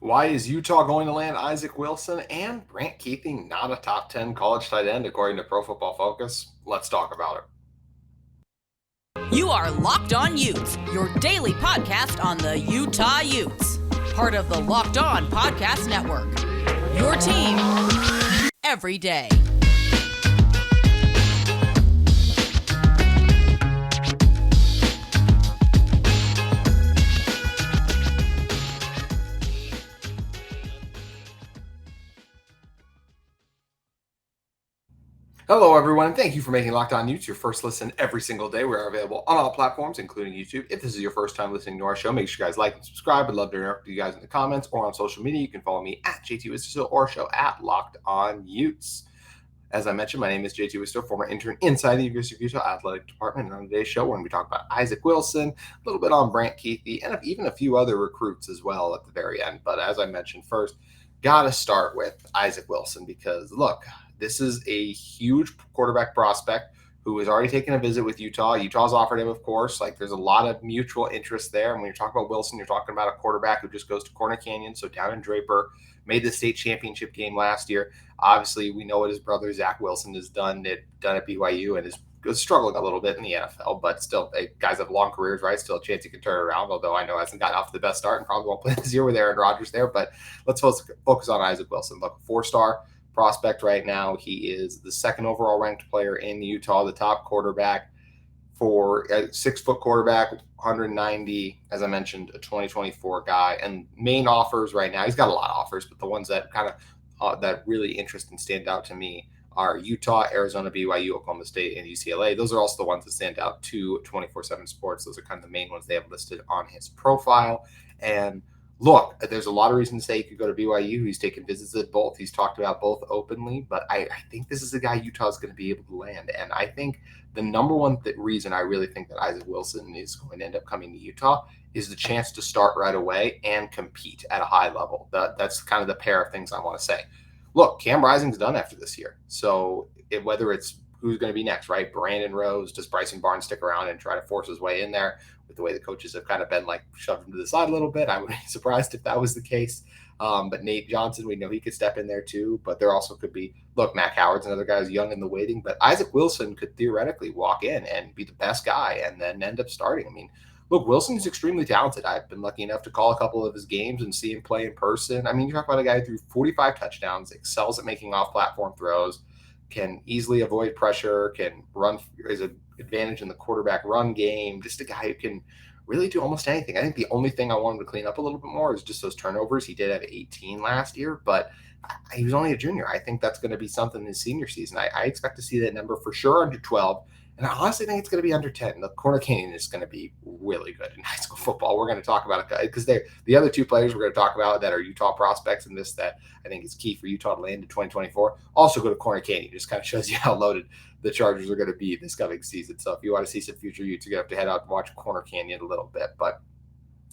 Why is Utah going to land Isaac Wilson and Brant Kuithe not a top 10 college tight end according to Pro Football Focus? Let's talk about it. You are Locked On Utes, your daily podcast on the Utah Utes. Part of the Locked On Podcast Network. Your team every day. Hello, everyone, and thank you for making Locked On Utes your first listen every single day. We're available on all platforms, including YouTube. If this is your first time listening to our show, make sure you guys like and subscribe. I'd love to interact with you guys in the comments or on social media. You can follow me at JT Wistrcill or show at Locked On Utes. As I mentioned, my name is JT Wistrcill, former intern inside the University of Utah Athletic Department. And on today's show, we're going to be talking about Isaac Wilson, a little bit on Brant Kuithe, and even a few other recruits as well at the very end. But as I mentioned first, got to start with Isaac Wilson because, look, this is a huge quarterback prospect who has already taken a visit with Utah. Utah's offered him, of course. Like, there's a lot of mutual interest there. And when you're talking about Wilson, you're talking about a quarterback who just goes to Corner Canyon, so down in Draper, made the state championship game last year. Obviously, we know what his brother Zach Wilson has done at BYU and is struggling a little bit in the NFL, but still, guys have long careers, right? Still a chance he can turn it around, although I know hasn't gotten off to the best start and probably won't play this year with Aaron Rodgers there. But let's focus on Isaac Wilson. Look, 4-star prospect right now. He is the second overall ranked player in Utah, the top quarterback for a 6-foot quarterback, 190, as I mentioned, a 2024 guy. And main offers right now, he's got a lot of offers, but the ones that kind of that really interest and stand out to me are Utah, Arizona, BYU, Oklahoma State, and UCLA. Those are also the ones that stand out to 24/7 Sports. Those are kind of the main ones they have listed on his profile. And look, there's a lot of reasons to say he could go to BYU. He's taken visits at both. He's talked about both openly, but I think this is a guy Utah is going to be able to land. And I think the number one reason I really think that Isaac Wilson is going to end up coming to Utah is the chance to start right away and compete at a high level. That's kind of the pair of things I want to say. Look, Cam Rising's done after this year. So whether it's who's going to be next, right? Brandon Rose, does Bryson Barnes stick around and try to force his way in there? With the way the coaches have kind of been like shoved him to the side a little bit, I would be surprised if that was the case. But Nate Johnson, we know he could step in there too. But there also could be, look, Mac Howard's another guy who's young in the waiting. But Isaac Wilson could theoretically walk in and be the best guy and then end up starting. I mean, look, Wilson's extremely talented. I've been lucky enough to call a couple of his games and see him play in person. I mean, you talk about a guy who threw 45 touchdowns, excels at making off-platform throws, can easily avoid pressure, can run, is an advantage in the quarterback run game, just a guy who can really do almost anything. I think the only thing I wanted to clean up a little bit more is just those turnovers. He did have 18 last year, but he was only a junior. I think that's going to be something in his senior season. I expect to see that number for sure under 12. And I honestly think it's going to be under 10. The Corner Canyon is going to be really good in high school football. We're going to talk about it because the other two players we're going to talk about that are Utah prospects in this that I think is key for Utah to land in 2024 also go to Corner Canyon. Just kind of shows you how loaded the Chargers are going to be this coming season. So if you want to see some future Utes, you're going to have to head out and watch Corner Canyon a little bit. But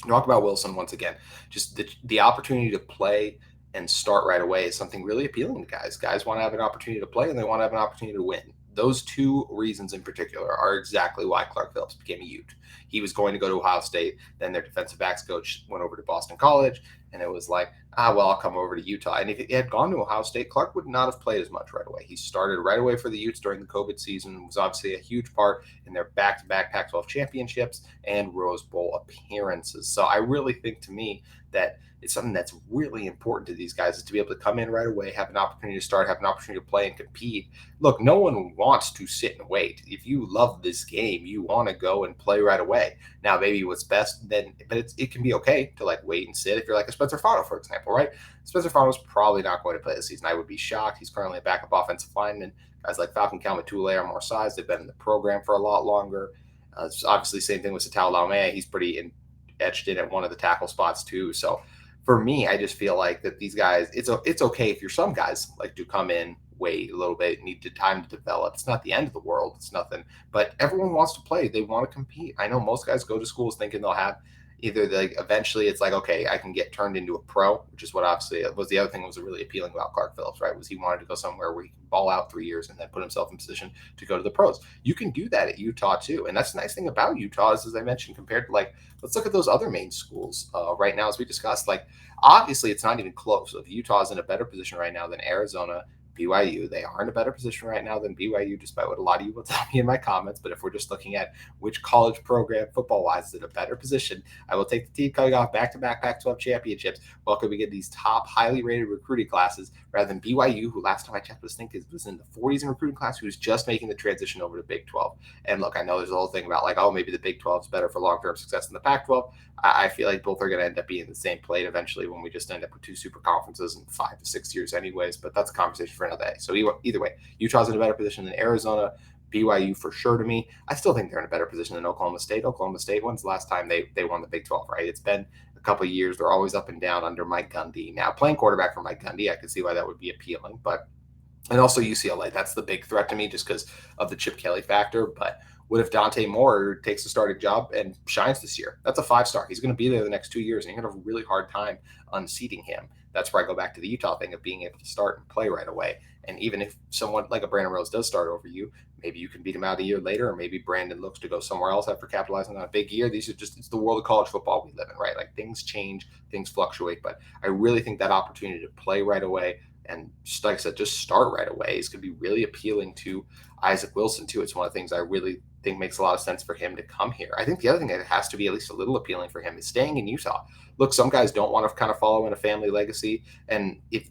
talk about Wilson once again. Just the opportunity to play and start right away is something really appealing to guys. Guys want to have an opportunity to play and they want to have an opportunity to win. Those two reasons in particular are exactly why Clark Phillips became a Ute. He was going to go to Ohio State. Then their defensive backs coach went over to Boston College. And it was like, well, I'll come over to Utah. And if he had gone to Ohio State, Clark would not have played as much right away. He started right away for the Utes during the COVID season, was obviously a huge part in their back-to-back Pac-12 championships and Rose Bowl appearances. So I really think, to me, that it's something that's really important to these guys is to be able to come in right away, have an opportunity to start, have an opportunity to play and compete. Look, no one wants to sit and wait. If you love this game, you want to go and play right away. Now, maybe what's best then, but it can be okay to like wait and sit if you're like a Spencer Fano, for example, right? Spencer Fano's probably not going to play this season. I would be shocked. He's currently a backup offensive lineman. Guys like Falcon Kalmatule are more size. They've been in the program for a lot longer. It's obviously, same thing with Satal Laumea. He's pretty etched in at one of the tackle spots too. So for me, I just feel like that these guys, it's okay if you're some guys like to come in, wait a little bit, need the time to develop. It's not the end of the world. It's nothing. But everyone wants to play. They want to compete. I know most guys go to schools thinking they'll have Either like eventually it's like, okay, I can get turned into a pro, which is what obviously was the other thing that was really appealing about Clark Phillips, right? Was he wanted to go somewhere where he can ball out 3 years and then put himself in position to go to the pros. You can do that at Utah too. And that's the nice thing about Utah is, as I mentioned, compared to like, let's look at those other main schools right now, as we discussed, like obviously it's not even close. So if Utah is in a better position right now than Arizona, BYU, they are in a better position right now than BYU, despite what a lot of you will tell me in my comments. But if we're just looking at which college program football-wise is in a better position, I will take the team coming off back-to-back Pac-12 championships. Welcome we get these top, highly rated recruiting classes rather than BYU, who last time I checked was in the 40s in recruiting class, who's just making the transition over to Big 12. And look, I know there's a whole thing about like, oh, maybe the Big 12 is better for long-term success than the Pac-12. I feel like both are going to end up being the same plate eventually when we just end up with 2 super conferences in 5 to 6 years anyways, but that's a conversation for another day. So either way, Utah's in a better position than Arizona, BYU for sure to me. I still think they're in a better position than Oklahoma State. Oklahoma State, when's the last time they won the Big 12, right? It's been a couple of years. They're always up and down under Mike Gundy. Now, playing quarterback for Mike Gundy, I could see why that would be appealing, but and also UCLA, that's the big threat to me just because of the Chip Kelly factor. But what if Dante Moore takes the starting job and shines this year? That's a 5-star. He's going to be there the next 2 years, and you're going to have a really hard time unseating him. That's where I go back to the Utah thing of being able to start and play right away. And even if someone like a Brandon Rose does start over you, maybe you can beat him out a year later, or maybe Brandon looks to go somewhere else after capitalizing on a big year. These are just, it's the world of college football we live in, right? Like things change, things fluctuate, but I really think that opportunity to play right away and just, like I said, just start right away is going to be really appealing to Isaac Wilson too. It's one of the things I really think makes a lot of sense for him to come here. I think the other thing that has to be at least a little appealing for him is staying in Utah. Look, some guys don't want to kind of follow in a family legacy, and if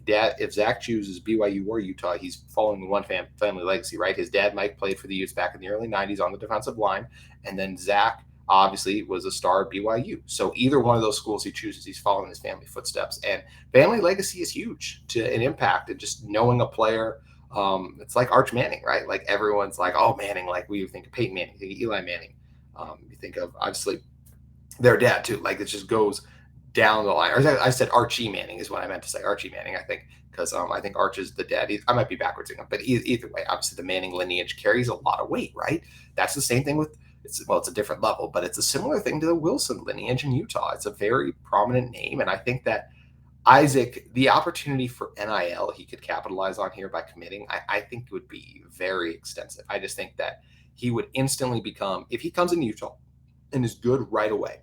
Zach chooses BYU or Utah, he's following one family legacy, right? His dad, Mike, played for the Utes back in the early 90s on the defensive line, and then Zach obviously was a star at BYU. So either one of those schools he chooses, he's following his family footsteps. And family legacy is huge to an impact, and just knowing a player. It's like Arch Manning, right? Like everyone's like, oh, Manning, like we think of Peyton Manning, you think of Eli Manning. You think of obviously their dad too. Like it just goes down the line. Or I said Archie Manning is what I meant to say. Archie Manning, I think, because I think Arch is the dad. I might be backwards, but either way, obviously the Manning lineage carries a lot of weight, right? That's the same thing with it's a different level, but it's a similar thing to the Wilson lineage in Utah. It's a very prominent name, and I think that Isaac, the opportunity for NIL he could capitalize on here by committing, I think would be very extensive. I just think that he would instantly become, if he comes in Utah and is good right away,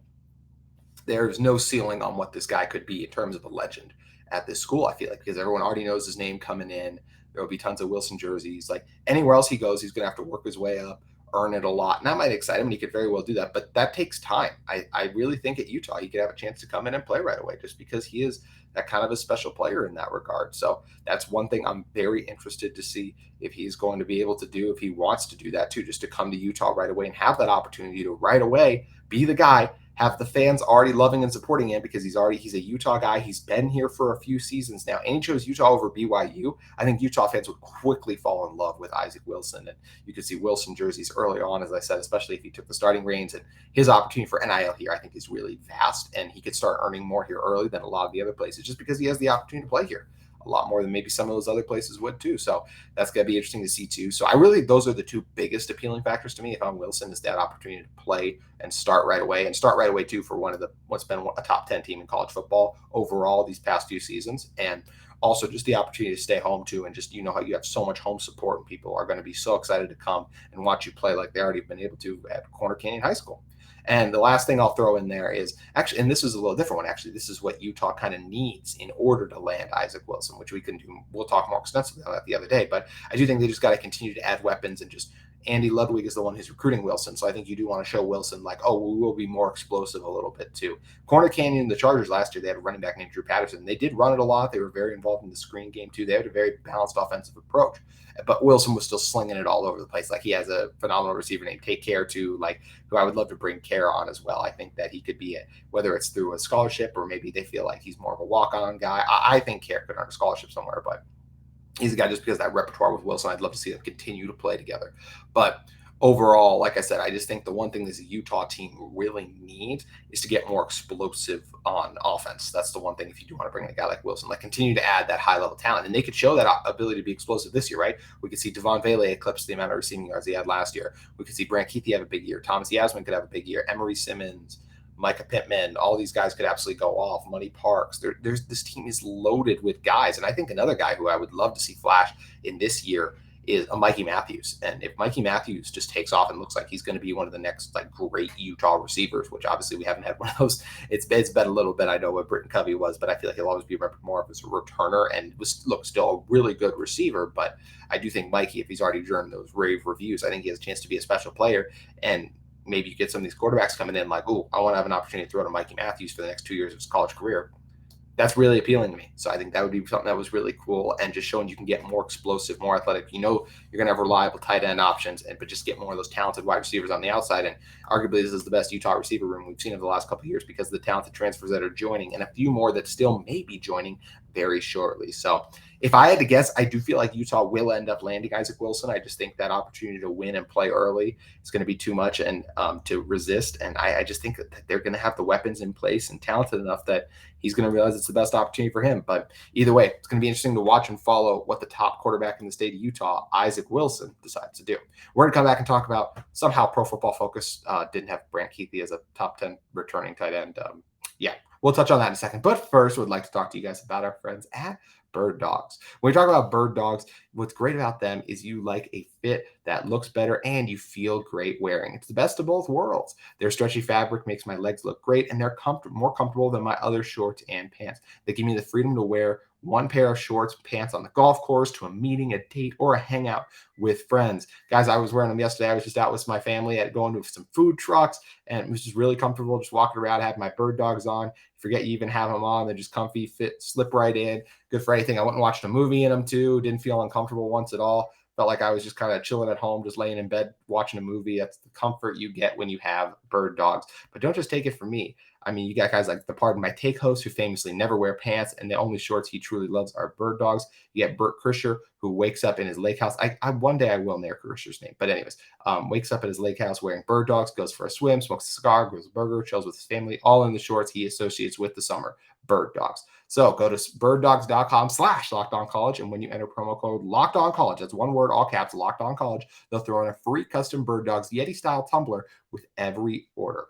there's no ceiling on what this guy could be in terms of a legend at this school, I feel like, because everyone already knows his name coming in. There will be tons of Wilson jerseys. Like anywhere else he goes, he's going to have to work his way up, earn it a lot. And that might excite him, and he could very well do that, but that takes time. I really think at Utah, he could have a chance to come in and play right away just because he is that kind of a special player in that regard. So that's one thing I'm very interested to see if he's going to be able to do, if he wants to do that too, just to come to Utah right away and have that opportunity to right away be the guy, have the fans already loving and supporting him because he's a Utah guy. He's been here for a few seasons now, and he chose Utah over BYU. I think Utah fans would quickly fall in love with Isaac Wilson, and you could see Wilson jerseys early on, as I said, especially if he took the starting reins. And his opportunity for NIL here, I think, is really vast, and he could start earning more here early than a lot of the other places just because he has the opportunity to play here a lot more than maybe some of those other places would too. So that's going to be interesting to see too. So those are the two biggest appealing factors to me if I'm Wilson, is that opportunity to play and start right away too for what's been a top 10 team in college football overall these past few seasons. And also just the opportunity to stay home too. And just, how you have so much home support and people are going to be so excited to come and watch you play like they already been able to at Corner Canyon High School. And the last thing I'll throw in there is actually, and this is a little different one, actually, this is what Utah kind of needs in order to land Isaac Wilson, which we can do. We'll talk more extensively about that the other day, but I do think they just got to continue to add weapons, and just Andy Ludwig is the one who's recruiting Wilson. So I think you do want to show Wilson like, oh, we will be more explosive a little bit too. Corner Canyon, the Chargers last year, they had a running back named Drew Patterson. They did run it a lot. They were very involved in the screen game too. They had a very balanced offensive approach, but Wilson was still slinging it all over the place. Like he has a phenomenal receiver named Take Care too, like who I would love to bring Care on as well. I think that he could be whether it's through a scholarship or maybe they feel like he's more of a walk-on guy. I think Care could earn a scholarship somewhere, but he's a guy just because of that repertoire with Wilson. I'd love to see them continue to play together. But overall, like I said, I just think the one thing this Utah team really needs is to get more explosive on offense. That's the one thing if you do want to bring in a guy like Wilson, like continue to add that high-level talent. And they could show that ability to be explosive this year, right? We could see Devon Vele eclipse the amount of receiving yards he had last year. We could see Brant Kuithe have a big year. Thomas Yasmin could have a big year. Emery Simmons, Micah Pittman, all these guys could absolutely go off. Money Parks. This team is loaded with guys. And I think another guy who I would love to see flash in this year is a Mikey Matthews. And if Mikey Matthews just takes off and looks like he's going to be one of the next like great Utah receivers, which obviously we haven't had one of those. It's been a little bit. I know what Brant Kuithe was, but I feel like he'll always be remembered more as a returner and still a really good receiver. But I do think Mikey, if he's already earned those rave reviews, I think he has a chance to be a special player. And maybe you get some of these quarterbacks coming in like, oh, I want to have an opportunity to throw to Mikey Matthews for the next 2 years of his college career. That's really appealing to me. So I think that would be something that was really cool and just showing you can get more explosive, more athletic. You know, you're going to have reliable tight end options, but just get more of those talented wide receivers on the outside. And arguably, this is the best Utah receiver room we've seen over the last couple of years because of the talented transfers that are joining and a few more that still may be joining very shortly. So if I had to guess, I do feel like Utah will end up landing Isaac Wilson. I just think that opportunity to win and play early is going to be too much and to resist. And I just think that they're going to have the weapons in place and talented enough that he's going to realize it's the best opportunity for him. But either way, it's going to be interesting to watch and follow what the top quarterback in the state of Utah, Isaac Wilson, decides to do. We're going to come back and talk about somehow Pro Football Focus didn't have Brant Kuithe as a top 10 returning tight end. We'll touch on that in a second. But first, we'd like to talk to you guys about our friends at Birddogs. When we talk about Birddogs, what's great about them is you like a fit that looks better and you feel great wearing. It's the best of both worlds. Their stretchy fabric makes my legs look great, and they're more comfortable than my other shorts and pants. They give me the freedom to wear one pair of shorts, pants on the golf course, to a meeting, a date, or a hangout with friends. Guys, I was wearing them yesterday. I was just out with my family at going to some food trucks, and it was just really comfortable just walking around, having my Birddogs on. Forget you even have them on. They're just comfy, fit, slip right in. Good for anything. I went and watched a movie in them too. Didn't feel uncomfortable once at all. Felt like I was just kind of chilling at home, just laying in bed, watching a movie. That's the comfort you get when you have Birddogs. But don't just take it from me. I mean, you got guys like the Pardon My Take host who famously never wear pants, and the only shorts he truly loves are Birddogs. You get Bert Kreischer, who wakes up in his lake house. One day I will know Kreischer's name, but anyways, wakes up at his lake house wearing Birddogs, goes for a swim, smokes a cigar, goes a burger, chills with his family, all in the shorts he associates with the summer, Birddogs. So go to birddogs.com/LockedOnCollege, and when you enter promo code LockedOnCollege, that's one word, all caps, LockedOnCollege, they'll throw in a free custom Birddogs Yeti-style tumbler with every order.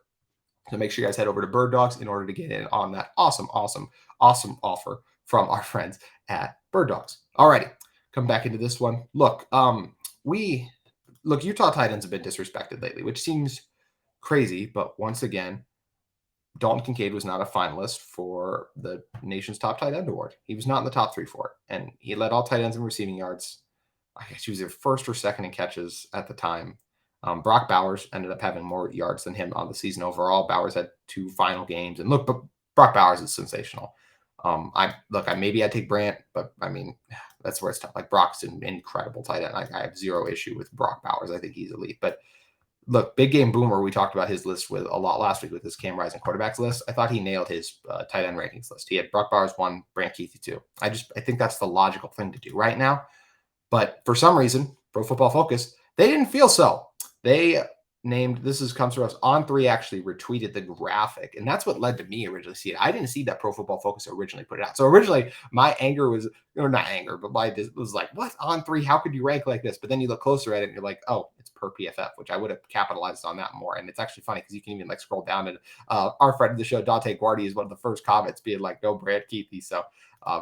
So make sure you guys head over to Birddogs in order to get in on that awesome offer from our friends at Birddogs. Alrighty, come back into this one. Look, Utah tight ends have been disrespected lately, which seems crazy, but once again, Dalton Kincaid was not a finalist for the nation's top tight end award. He was not in the top 3 for it, and he led all tight ends in receiving yards. I guess he was their first or second in catches at the time. Brock Bowers ended up having more yards than him on the season overall. Bowers had 2 final games, and look, but Brock Bowers is sensational. Maybe I'd take Brant, but I mean, that's where it's tough. Like, Brock's an incredible tight end. I have zero issue with Brock Bowers. I think he's elite. But look, Big Game Boomer, we talked about his list with a lot last week with his Cam Rising quarterbacks list. I thought he nailed his tight end rankings list. He had Brock Bowers 1, Brant Kuithe 2. I think that's the logical thing to do right now. But for some reason, Pro Football Focus, they didn't feel so. They named, comes from us, On3 actually retweeted the graphic, and that's what led to me originally see it. I didn't see that Pro Football Focus originally put it out. So originally my anger was, or not anger, but was like, what, On3? How could you rank like this? But then you look closer at it and you're like, oh, it's per PFF, which I would have capitalized on that more. And it's actually funny because you can even like scroll down and our friend of the show, Dante Guardi, is one of the first comments being like, no, Brant Kuithe. So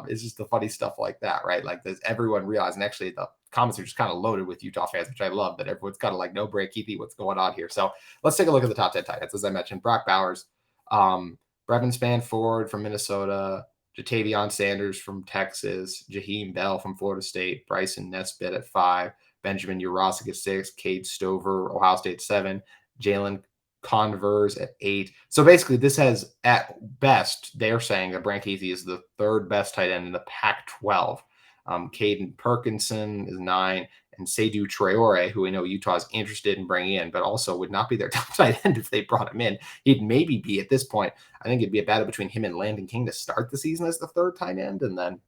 it's just the funny stuff like that, right? Like, does everyone realize? And actually the comments are just kind of loaded with Utah fans, which I love, that everyone's kind of like, no, Brant Kuithe, what's going on here? So let's take a look at the top 10 tight ends. As I mentioned, Brock Bowers, Brevin Spanford from Minnesota, Jatavion Sanders from Texas, Jaheim Bell from Florida State, Bryson Nesbitt at 5, Benjamin Urosic at 6, Cade Stover, Ohio State 7, Jalen Converse at 8. So basically, this has, at best, they're saying that Brant Kuithe is the 3rd best tight end in the Pac-12. Caden Perkinson is 9, and Seydou Traore, who we know Utah is interested in bringing in, but also would not be their top tight end if they brought him in. He'd maybe be, at this point, I think it'd be a battle between him and Landon King to start the season as the 3rd tight end, and then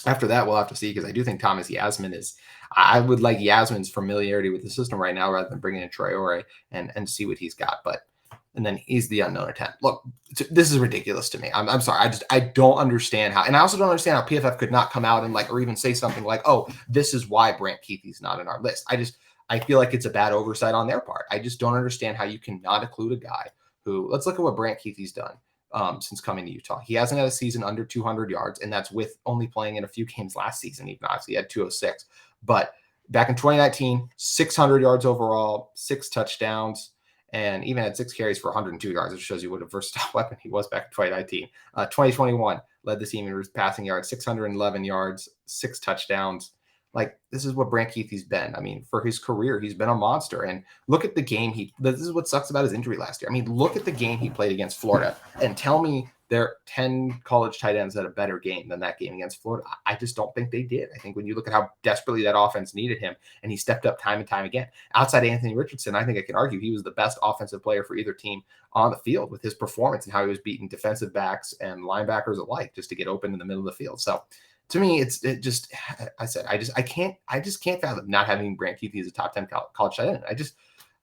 after that, we'll have to see, because I do think Thomas Yasmin I would like Yasmin's familiarity with the system right now rather than bringing in Traore and see what he's got. And then he's the unknown at 10. Look, this is ridiculous to me. I'm sorry. I don't understand how, and I also don't understand how PFF could not come out and or even say something like, oh, this is why Brant Kuithe's not in our list. I feel like it's a bad oversight on their part. I just don't understand how you cannot include a guy who, let's look at what Brant Kuithe's done since coming to Utah. He hasn't had a season under 200 yards, and that's with only playing in a few games last season. Even obviously he had 206, but back in 2019, 600 yards overall, 6 touchdowns, and even had 6 carries for 102 yards. It shows you what a versatile weapon he was back in 2019. 2021 led the team in passing yards, 611 yards, 6 touchdowns. Like, this is what Brant Kuithe's been. I mean, for his career, he's been a monster. And look at the game this is what sucks about his injury last year. I mean, look at the game he played against Florida and tell me there are 10 college tight ends that had a better game than that game against Florida. I just don't think they did. I think when you look at how desperately that offense needed him, and he stepped up time and time again, outside Anthony Richardson, I think I can argue he was the best offensive player for either team on the field with his performance and how he was beating defensive backs and linebackers alike just to get open in the middle of the field. So to me, I just can't fathom not having Brant Kuithe as a top 10 college tight end.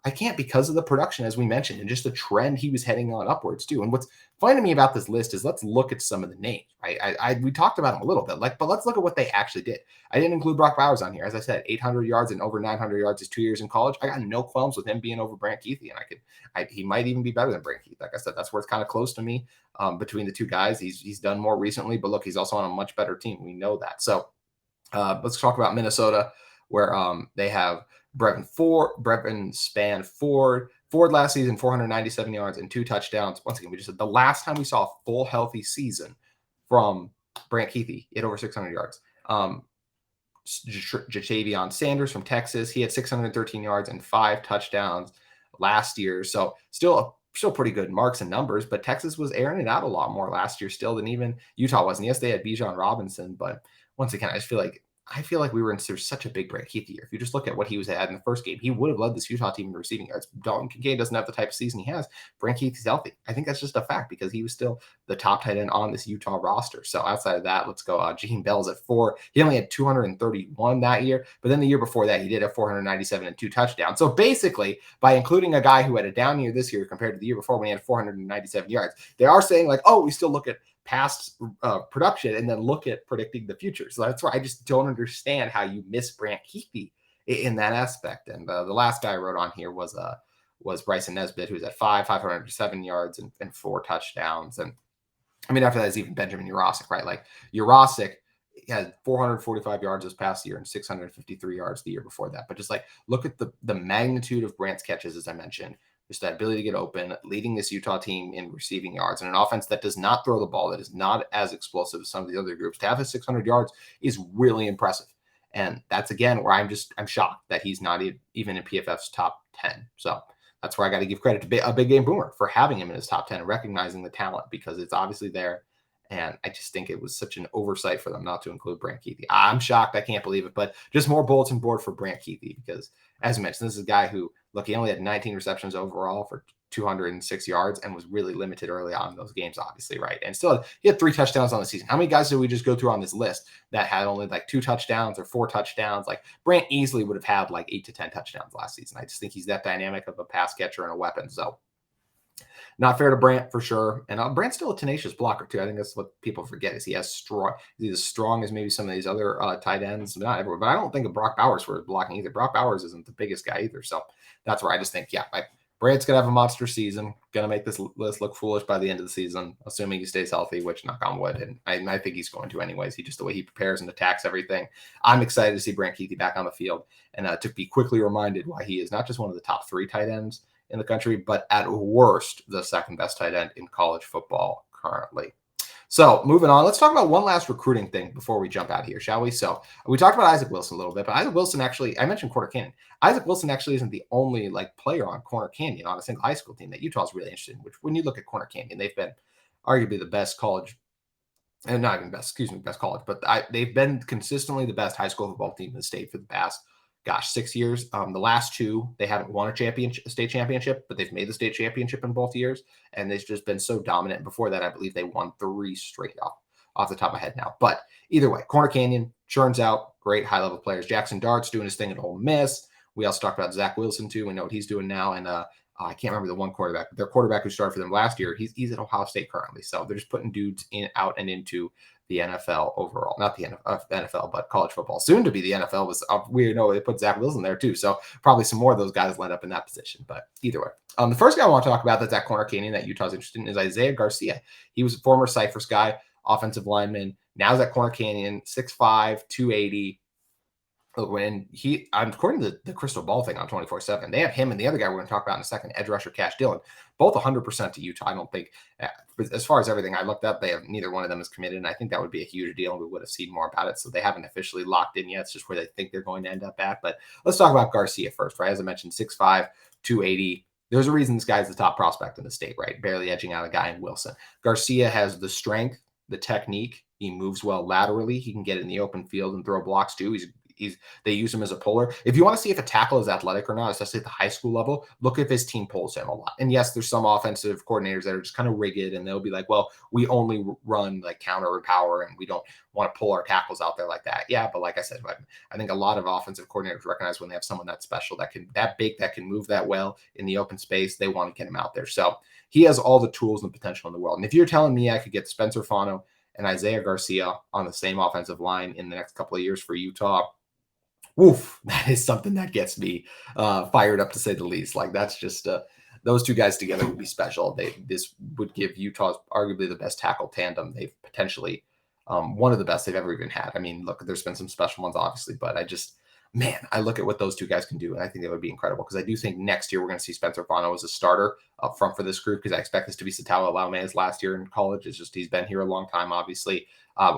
I can't, because of the production, as we mentioned, and just the trend he was heading on upwards too. And what's funny to me about this list is, let's look at some of the names. Right? We talked about them a little bit, but let's look at what they actually did. I didn't include Brock Bowers on here. As I said, 800 yards and over 900 yards is 2 years in college. I got no qualms with him being over Brant Kuithe, and he might even be better than Brant Kuithe. Like I said, that's where it's kind of close to me between the two guys. He's done more recently, but look, he's also on a much better team. We know that. So let's talk about Minnesota, where they have Brevin Span Ford. Ford last season, 497 yards and 2 touchdowns. Once again, we just said the last time we saw a full healthy season from Brant Kuithe, he had over 600 yards. Jatavion Sanders from Texas, he had 613 yards and 5 touchdowns last year. So still pretty good marks and numbers, but Texas was airing it out a lot more last year still than even Utah was. And yes, they had Bijan Robinson, but once again, I feel like we were in such a big Brant Kuithe year. If you just look at what he was at in the first game, he would have led this Utah team in receiving yards. Dalton Kincaid doesn't have the type of season he has. Brant Kuithe's healthy. I think that's just a fact because he was still the top tight end on this Utah roster. So outside of that, let's go. Jaheim Bell's at 4. He only had 231 that year, but then the year before that, he did have 497 and 2 touchdowns. So basically, by including a guy who had a down year this year compared to the year before when he had 497 yards, they are saying like, oh, we still look at past production and then look at predicting the future. So that's why I just don't understand how you miss Brant Kuithe in that aspect. And the last guy I wrote on here was Bryson Nesbitt, who's at 507 yards and 4 touchdowns. And I mean, after that is even Benjamin Jurasic, right? Like Jurasic had 445 yards this past year and 653 yards the year before that. But just like, look at the magnitude of Brant's catches, as I mentioned. Just that ability to get open, leading this Utah team in receiving yards, and an offense that does not throw the ball, that is not as explosive as some of the other groups. To have his 600 yards is really impressive. And that's, again, where I'm shocked that he's not even in PFF's top 10. So that's where I got to give credit to a Big Game Boomer for having him in his top 10 and recognizing the talent, because it's obviously there. And I just think it was such an oversight for them not to include Brant Kuithe. I'm shocked. I can't believe it. But just more bulletin board for Brant Kuithe, because, as I mentioned, this is a guy who, look, he only had 19 receptions overall for 206 yards and was really limited early on in those games, obviously, right? And still, he had 3 touchdowns on the season. How many guys did we just go through on this list that had only like 2 touchdowns or 4 touchdowns? Like, Brant easily would have had like 8 to 10 touchdowns last season. I just think he's that dynamic of a pass catcher and a weapon. So not fair to Brant for sure. And Brant's still a tenacious blocker too. I think that's what people forget, is he's as strong as maybe some of these other tight ends. Not everyone, but I don't think of Brock Bowers for his blocking either. Brock Bowers isn't the biggest guy either. So that's where I just think, Brant's going to have a monster season, going to make this list look foolish by the end of the season, assuming he stays healthy, which, knock on wood, and I think he's going to anyways. The way he prepares and attacks everything. I'm excited to see Brant Kuithe back on the field and to be quickly reminded why he is not just one of the top 3 tight ends in the country, but at worst, the second best tight end in college football currently. So moving on, let's talk about one last recruiting thing before we jump out here, shall we? So we talked about Isaac Wilson a little bit, but Isaac Wilson actually, I mentioned Corner Canyon. Isaac Wilson actually isn't the only player on Corner Canyon on a single high school team that Utah's really interested in, which when you look at Corner Canyon, they've been arguably the best college, and not even best college, but they've been consistently the best high school football team in the state for the past 6 years. The last 2, they haven't won a state championship, but they've made the state championship in both years. And they've just been so dominant. Before that, I believe they won 3 straight off the top of my head now. But either way, Corner Canyon churns out great high-level players. Jackson Dart's doing his thing at Ole Miss. We also talked about Zach Wilson, too. We know what he's doing now. And I can't remember the one quarterback. Their quarterback who started for them last year, he's at Ohio State currently. So they're just putting dudes out and into the NFL overall. Not the NFL, but college football. Soon to be the NFL was we know they put Zach Wilson there too. So probably some more of those guys land up in that position. But either way, the first guy I want to talk about that's at corner canyon that Utah's interested in is Isaiah Garcia. He was a former Cypress guy, offensive lineman. Now he's at corner canyon, 6'5", 280. When according to the crystal ball thing on 24/7, they have him and the other guy we're going to talk about in a second, edge rusher Cash Dillon, both 100% to Utah. I don't think, as far as everything I looked up, neither one of them is committed, and I think that would be a huge deal, and we would have seen more about it. So they haven't officially locked in yet. It's just where they think they're going to end up at. But let's talk about Garcia first, right? As I mentioned, 6'5", 280. There's a reason this guy's the top prospect in the state, right? Barely edging out a guy in Wilson. Garcia has the strength, the technique. He moves well laterally. He can get in the open field and throw blocks too. They use him as a puller. If you want to see if a tackle is athletic or not, especially at the high school level, look if his team pulls him a lot. And yes, there's some offensive coordinators that are just kind of rigid, and they'll be like, well, we only run like counter and power, and we don't want to pull our tackles out there like that. Yeah, but like I said, I think a lot of offensive coordinators recognize when they have someone that special, that can move that well in the open space, they want to get him out there. So he has all the tools and potential in the world. And if you're telling me I could get Spencer Fano and Isaiah Garcia on the same offensive line in the next couple of years for Utah, woof, that is something that gets me fired up, to say the least. Like, that's just those two guys together would be special. This would give Utah arguably the best tackle tandem they've potentially, one of the best they've ever even had. I mean, look, there's been some special ones, obviously, but I look at what those two guys can do, and I think that would be incredible, because I do think next year we're going to see Spencer Fano as a starter up front for this group, because I expect this to be Satao Laume's last year in college. It's just he's been here a long time, obviously.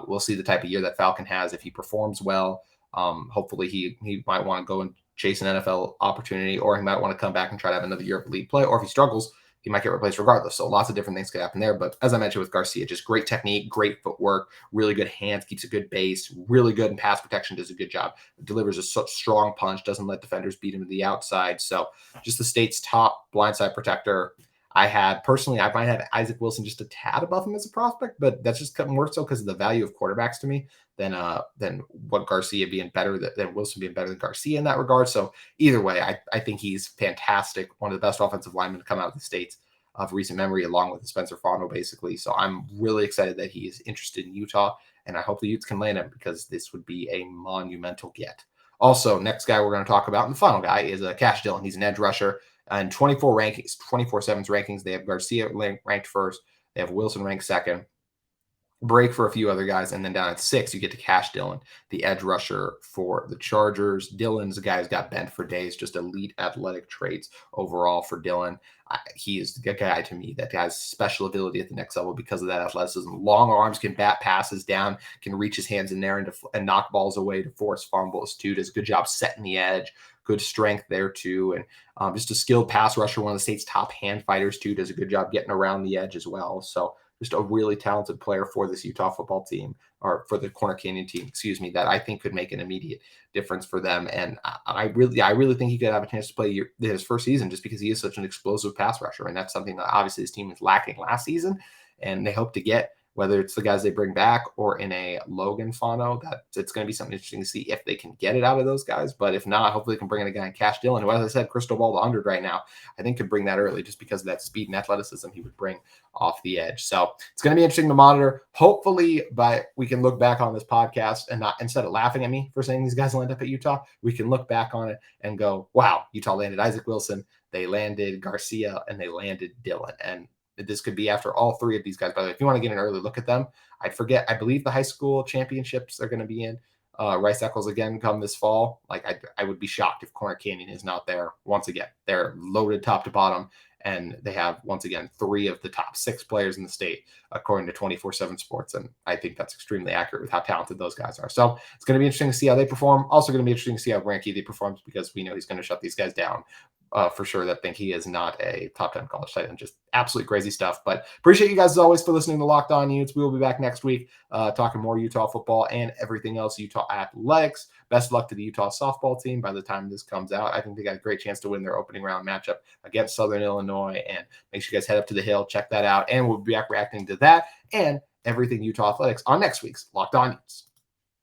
We'll see the type of year that Falcon has if he performs well. Hopefully he might want to go and chase an NFL opportunity, or he might want to come back and try to have another year of elite play, or if he struggles, he might get replaced regardless. So lots of different things could happen there. But as I mentioned with Garcia, just great technique, great footwork, really good hands, keeps a good base, really good in pass protection, does a good job, delivers a strong punch, doesn't let defenders beat him to the outside. So just the state's top blindside protector. I might have Isaac Wilson just a tad above him as a prospect, but that's just more so because of the value of quarterbacks to me than what Garcia being better than Wilson being better than Garcia in that regard. So either way, I think he's fantastic. One of the best offensive linemen to come out of the States of recent memory, along with Spencer Fano, basically. So I'm really excited that he is interested in Utah, and I hope the Utes can land him, because this would be a monumental get. Also, next guy we're going to talk about, and the final guy, is Cash Dillon. He's an edge rusher. And 24/7's rankings, they have Garcia ranked first. They have Wilson ranked second. Break for a few other guys. And then down at 6, you get to Cash Dillon, the edge rusher for the Chargers. Dillon's a guy who's got bent for days, just elite athletic traits overall for Dillon. He is the guy to me that has special ability at the next level because of that athleticism. Long arms, can bat passes down, can reach his hands in there and knock balls away to force fumbles too. Does a good job setting the edge. Good strength there too, and just a skilled pass rusher, one of the state's top hand fighters too, does a good job getting around the edge as well. So just a really talented player for this Utah football team, or for the Corner Canyon team, that I think could make an immediate difference for them. And I really think he could have a chance to play his first season, just because he is such an explosive pass rusher, and that's something that obviously his team was lacking last season, and they hope to get. Whether it's the guys they bring back or in a Logan Fano, it's going to be something interesting to see if they can get it out of those guys. But if not, hopefully they can bring in a guy in Cash Dillon, who, as I said, crystal ball to 100 right now, I think could bring that early, just because of that speed and athleticism he would bring off the edge. So it's going to be interesting to monitor. Hopefully, we can look back on this podcast and not, instead of laughing at me for saying these guys will end up at Utah, we can look back on it and go, wow, Utah landed Isaac Wilson, they landed Garcia, and they landed Dillon. And this could be after all three of these guys. By the way, if you want to get an early look at them, I believe the high school championships are going to be in Rice Eccles again come this fall. I would be shocked if Corner Canyon is not there once again. They're loaded top to bottom, and they have, once again, 3 of the top 6 players in the state, according to 24/7 Sports. And I think that's extremely accurate with how talented those guys are. So it's going to be interesting to see how they perform. Also going to be interesting to see how Brant Kuithe performs, because we know he's going to shut these guys down. For sure, that think he is not a top 10 college tight end. Just absolutely crazy stuff. But appreciate you guys as always for listening to Locked On Utes. We will be back next week talking more Utah football and everything else Utah athletics. Best of luck to the Utah softball team by the time this comes out. I think they got a great chance to win their opening round matchup against Southern Illinois. And make sure you guys head up to the Hill, check that out. And we'll be back reacting to that and everything Utah athletics on next week's Locked On Utes.